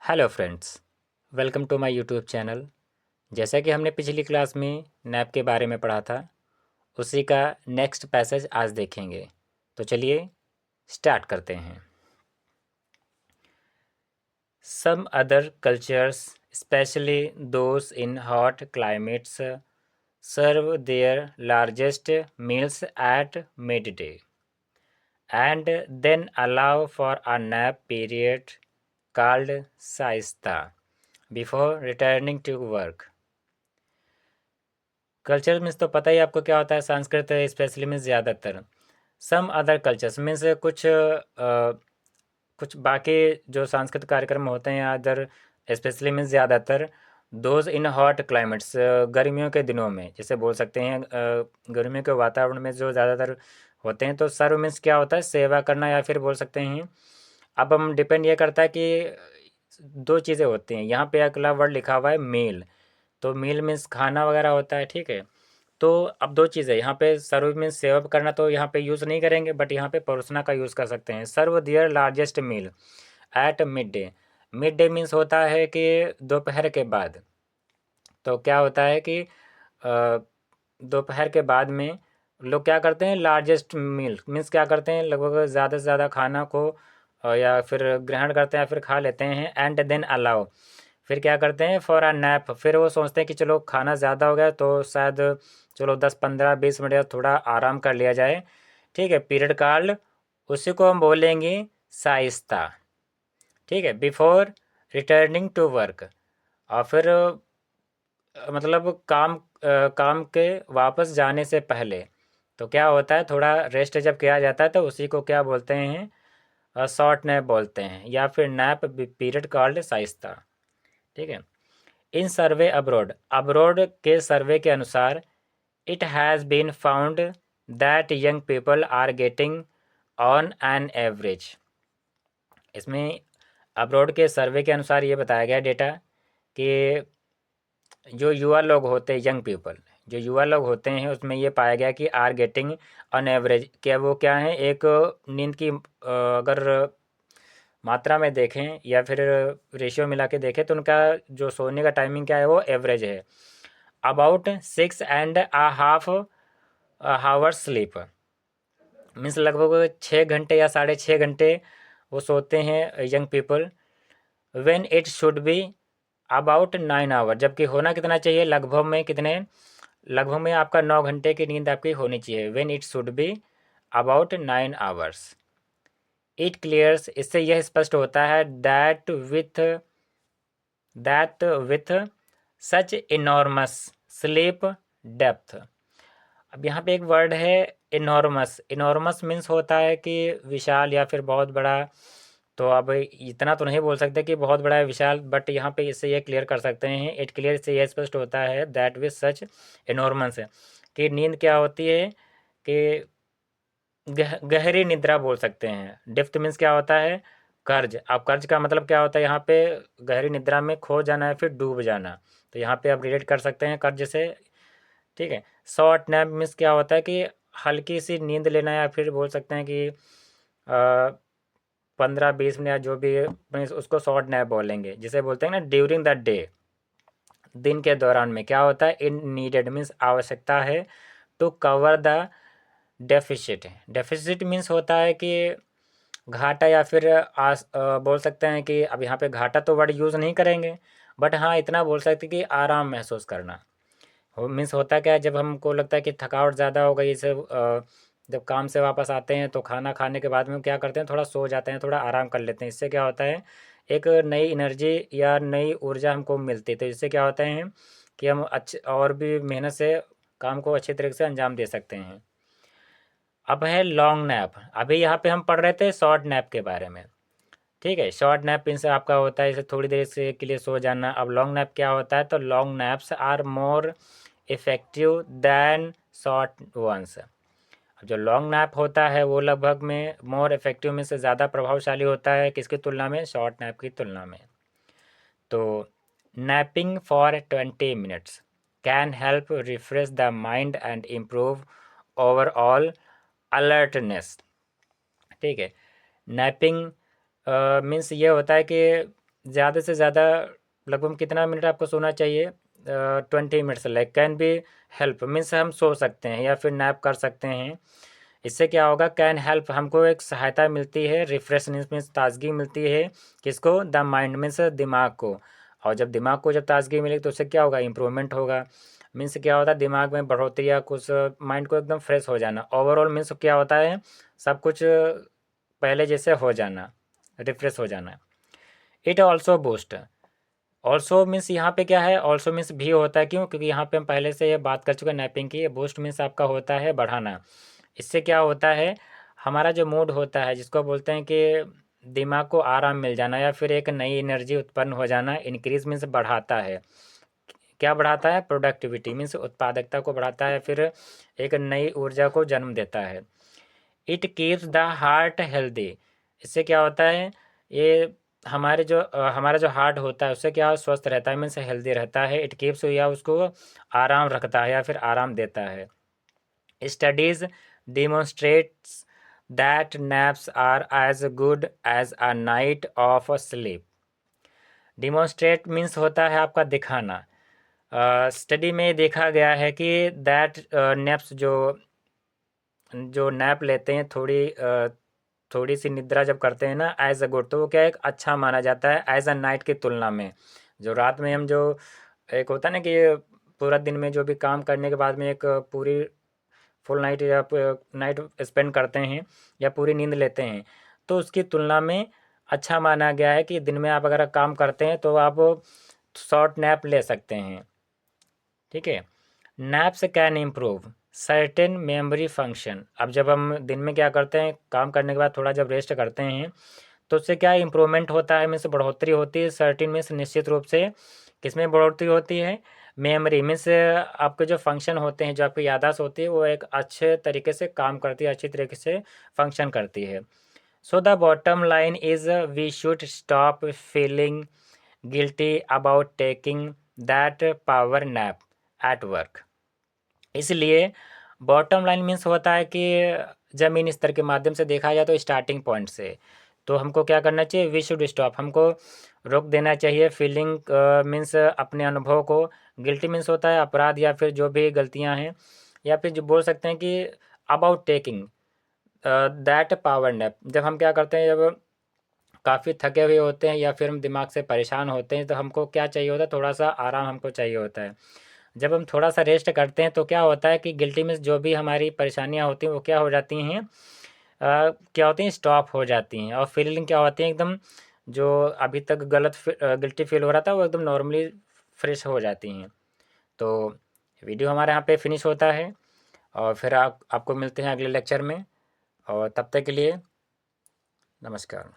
Hello friends, welcome to my YouTube channel. जैसा कि हमने पिछली क्लास में नैप के बारे में पढ़ा था, उसी का नेक्स्ट पैसेज आज देखेंगे। तो चलिए स्टार्ट करते हैं। Some other cultures, especially those in hot climates, serve their largest meals at midday and then allow for a nap period called siesta before returning to work। Culture means तो पता ही आपको क्या होता है, संस्कृत स्पेशली मीन्स ज़्यादातर। सम other cultures means कुछ बाकी जो सांस्कृतिक कार्यक्रम होते हैं अदर, स्पेशली मीन्स ज़्यादातर। दोज इन हॉट क्लाइमेट्स, गर्मियों के दिनों में जैसे बोल सकते हैं, गर्मियों के वातावरण में जो ज़्यादातर होते हैं। तो सर्व मीन्स क्या होता है, सेवा करना, या फिर बोल सकते हैं। अब हम डिपेंड ये करता है कि दो चीज़ें होती हैं। यहाँ पे अगला वर्ड लिखा हुआ है मील, तो मील मीन्स खाना वगैरह होता है, ठीक है। तो अब दो चीज़ें यहाँ पे, सर्व मीन्स सेवा करना तो यहाँ पे यूज़ नहीं करेंगे, बट यहाँ पे परोसना का यूज़ कर सकते हैं। Serve their largest meal at midday. Midday means होता है कि दोपहर के बाद। तो क्या होता है कि दोपहर के बाद में लोग क्या करते हैं, लार्जेस्ट मील मीन्स क्या करते हैं, लगभग ज़्यादा से ज़्यादा खाना को या फिर ग्रहण करते हैं या फिर खा लेते हैं। एंड देन अलाउ, फिर क्या करते हैं, फॉर अ नैप, फिर वो सोचते हैं कि चलो खाना ज़्यादा हो गया तो शायद चलो 10 15 20 मिनट या थोड़ा आराम कर लिया जाए, ठीक है। पीरियड कॉल्ड, उसी को हम बोलेंगे साइस्ता, ठीक है। बिफोर रिटर्निंग टू वर्क, और फिर मतलब काम के वापस जाने से पहले। तो क्या होता है, थोड़ा रेस्ट जब किया जाता है तो उसी को क्या बोलते हैं, शॉर्ट नैप बोलते हैं, या फिर नैप पीरियड कॉल्ड साइस्ता, ठीक है। इन सर्वे अब्रॉड, अब्रॉड के सर्वे के अनुसार, it has been found that young people are getting on an average. इसमें अब्रॉड के सर्वे के अनुसार ये बताया गया डेटा कि जो युवा लोग होते हैं, यंग पीपल जो युवा लोग होते हैं, उसमें ये पाया गया कि आर गेटिंग ऑन एवरेज, क्या वो क्या है, एक नींद की अगर मात्रा में देखें या फिर रेशियो मिला के देखें तो उनका जो सोने का टाइमिंग क्या है, वो एवरेज है अबाउट 6.5 हावर स्लीप। मीन्स लगभग 6 घंटे या 6.5 घंटे वो सोते हैं young people. When it should be about 9 hour, जबकि होना कितना चाहिए, लगभग में कितने, लगभग में आपका 9 घंटे की नींद आपकी होनी चाहिए। When it should be about 9 hours. It clears, इससे यह स्पष्ट होता है, that with such enormous sleep depth. अब यहाँ पे एक वर्ड है इनॉर्मस। इनॉर्मस मीन्स होता है कि विशाल या फिर बहुत बड़ा। तो अब इतना तो नहीं बोल सकते कि बहुत बड़ा है, विशाल, बट यहाँ पे इससे ये क्लियर कर सकते हैं, इट क्लियर से यह स्पष्ट होता है, दैट विथ सच इनॉर्मस है कि नींद क्या होती है, कि गहरी निद्रा बोल सकते हैं। डिप्थ मीन्स क्या होता है, कर्ज। अब कर्ज का मतलब क्या होता है, यहाँ पे गहरी निद्रा में खो जाना है, फिर डूब जाना। तो यहाँ पे आप रिलेट कर सकते हैं कर्ज से, ठीक है। शॉर्ट नैप मीन्स क्या होता है कि हल्की सी नींद लेना, या फिर बोल सकते हैं कि 15 20 मिनट या जो भी मीन्स उसको शॉर्ट नैप बोलेंगे, जिसे बोलते हैं ना ड्यूरिंग द डे। दिन के दौरान में क्या होता है, इन नीडेड मीन्स आवश्यकता है, to cover the deficit. Deficit means होता है कि घाटा, या फिर बोल सकते हैं कि अब यहाँ पे घाटा तो वर्ड यूज़ नहीं करेंगे, बट हाँ इतना बोल सकते हैं कि आराम महसूस करना। हो मीन्स होता क्या है, जब हमको लगता है कि थकावट ज़्यादा हो गई, इसे जब काम से वापस आते हैं तो खाना खाने के बाद में क्या करते हैं, थोड़ा सो जाते हैं, थोड़ा आराम कर लेते हैं। इससे क्या होता है, एक नई एनर्जी या नई ऊर्जा हमको मिलती है। तो इससे क्या होता है कि हम अच्छे और भी मेहनत से काम को अच्छे तरीके से अंजाम दे सकते हैं। अब है लॉन्ग नैप। अभी यहाँ पे हम पढ़ रहे थे शॉर्ट नैप के बारे में, ठीक है। शॉर्ट नैप मीन्स आपका होता है इसे थोड़ी देर से के लिए सो जाना। अब लॉन्ग नैप क्या होता है, तो long naps are more effective than short ones. अब जो लॉन्ग नैप होता है वो लगभग में मोर इफ़ेक्टिव में से ज़्यादा प्रभावशाली होता है, किसकी तुलना में, शॉर्ट नैप की तुलना में। तो napping for 20 minutes can help refresh the mind and improve overall alertness, ठीक है। नैपिंग मीन्स ये होता है कि ज़्यादा से ज़्यादा लगभग कितना मिनट आपको सोना चाहिए? 20 minutes like can be help means हम सो सकते हैं या फिर नैप कर सकते हैं। इससे क्या होगा? कैन हेल्प हमको एक सहायता मिलती है, रिफ्रेशनेस मीन्स ताजगी मिलती है। किसको? द माइंड मीन्स दिमाग को। और जब दिमाग को जब ताजगी मिलेगी तो उससे क्या होगा? इम्प्रूवमेंट होगा। मीन्स क्या होता है? दिमाग में बढ़ोतरी या कुछ माइंड को एकदम फ्रेश हो जाना। ओवरऑल मीन्स क्या होता है? सब कुछ पहले जैसे हो जाना, रिफ्रेश हो जाना। It also boost. Also means यहाँ पे क्या है? ऑल्सो मीन्स भी होता है, क्यों? क्योंकि यहाँ पे हम पहले से ये बात कर चुके हैं नैपिंग की। बूस्ट मीन्स आपका होता है बढ़ाना। इससे क्या होता है? हमारा जो मूड होता है, जिसको बोलते हैं कि दिमाग को आराम मिल जाना या फिर एक नई एनर्जी उत्पन्न हो जाना। इंक्रीज मीन्स बढ़ाता है। क्या बढ़ाता है? प्रोडक्टिविटी मीन्स उत्पादकता को बढ़ाता है, फिर एक नई ऊर्जा को जन्म देता है। It keeps the heart healthy. इससे क्या होता है? ये हमारा जो हार्ट होता है उससे क्या स्वस्थ रहता है, मीन्स हेल्दी रहता है। इट कीप्स या उसको आराम रखता है या फिर आराम देता है। Studies demonstrates that naps are as good as a night of sleep. Demonstrate means होता है आपका दिखाना। स्टडी में देखा गया है कि दैट नैप्स जो जो नैप लेते हैं, थोड़ी सी निद्रा जब करते हैं ना एज अ गुड, तो वो क्या एक अच्छा माना जाता है एज अ नाइट की तुलना में। जो रात में हम जो एक होता है ना कि पूरा दिन में जो भी काम करने के बाद में एक पूरी फुल नाइट या नाइट स्पेंड करते हैं या पूरी नींद लेते हैं, तो उसकी तुलना में अच्छा माना गया है कि दिन में आप अगर काम करते हैं तो आप शॉर्ट नैप ले सकते हैं। ठीक है। Naps can improve certain memory function. अब जब हम दिन में क्या करते हैं, काम करने के बाद थोड़ा जब रेस्ट करते हैं तो उससे क्या इम्प्रूवमेंट होता है, मीन्स बढ़ोतरी होती है। सर्टेन मीन्स निश्चित रूप से किसमें बढ़ोतरी होती है? मेमोरी मीन्स आपके जो फंक्शन होते हैं, जो आपकी याददाश्त होती है, वो एक अच्छे तरीके से काम करती है, अच्छी तरीके से फंक्शन करती है। So the bottom line is we should stop feeling guilty about taking that power nap at work. इसलिए बॉटम लाइन मीन्स होता है कि ज़मीनी स्तर के माध्यम से देखा जाए तो स्टार्टिंग पॉइंट से तो हमको क्या करना चाहिए? वी शुड स्टॉप, हमको रोक देना चाहिए फीलिंग मीन्स अपने अनुभव को। गिल्टी मीन्स होता है अपराध या फिर जो भी गलतियां हैं, या फिर जो बोल सकते हैं कि about taking that power nap. जब हम क्या करते हैं, जब काफ़ी थके हुए होते हैं या फिर हम दिमाग से परेशान होते हैं, तो हमको क्या चाहिए होता है? थोड़ा सा आराम हमको चाहिए होता है। जब हम थोड़ा सा रेस्ट करते हैं तो क्या होता है कि गिल्टी में जो भी हमारी परेशानियां होती हैं वो क्या हो जाती हैं? क्या होती हैं? स्टॉप हो जाती हैं। और फीलिंग क्या होती है? एकदम जो अभी तक गिल्टी फील हो रहा था वो एकदम नॉर्मली फ्रेश हो जाती हैं। तो वीडियो हमारे यहाँ पे फिनिश होता है और फिर आपको मिलते हैं अगले लेक्चर में। और तब तक के लिए नमस्कार।